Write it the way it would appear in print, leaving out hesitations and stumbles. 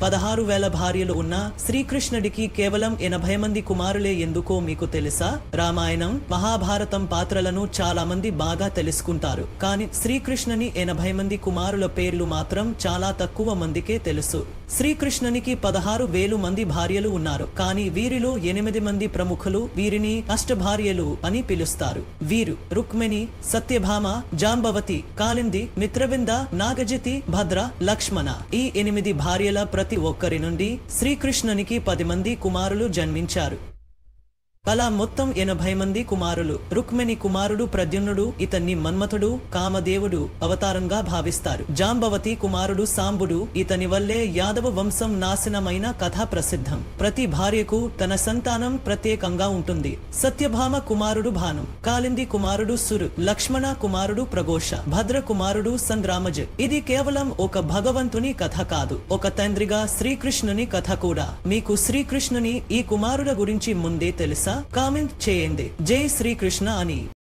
16,000 భార్యలు ఉన్న శ్రీకృష్ణుడికి కేవలం 80 మంది కుమారులే ఎందుకో మీకు తెలుసా? రామాయణం, మహాభారతం పాత్రలను చాలా మంది బాగా తెలుసుకుంటారు. కానీ శ్రీకృష్ణుని 80 మంది కుమారుల పేర్లు మాత్రం చాలా తక్కువ మందికే తెలుసు. శ్రీకృష్ణునికి 16,000 మంది భార్యలు ఉన్నారు. కానీ వీరిలో 8 మంది ప్రముఖులు. వీరిని అష్టభార్యలు అని పిలుస్తారు. వీరు రుక్మిణి, సత్యభామ, జాంబవతి, కాళింది, మిత్రవింద, నాగజతి, భద్ర, లక్ష్మణ. ఈ 8 భార్యల ప్రతి ఒక్కరి నుండి శ్రీకృష్ణునికి 10 మంది కుమారులు జన్మించారు. అలా మొత్తం 80 మంది కుమారులు. రుక్మిణి కుమారుడు ప్రద్యుమ్నుడు. ఇతన్ని మన్మథుడు, కామదేవుడు అవతారంగా భావిస్తారు. జాంబవతి కుమారుడు సాంబుడు. ఇతని వల్లే యాదవ వంశం నాశనమైన కథ ప్రసిద్ధం. ప్రతి భార్యకు తన సంతానం ప్రత్యేకంగా ఉంటుంది. సత్యభామ కుమారుడు భాను, కాళింది కుమారుడు సురు, లక్ష్మణ కుమారుడు ప్రఘోష, భద్ర కుమారుడు సంగ్రామజ్. ఇది కేవలం ఒక భగవంతుని కథ కాదు, ఒక తండ్రిగా శ్రీకృష్ణుని కథ కూడా. మీకు శ్రీకృష్ణుని ఈ కుమారుల గురించి ముందే తెలుసా? కామెంట్ చేయండి జై శ్రీకృష్ణ అని.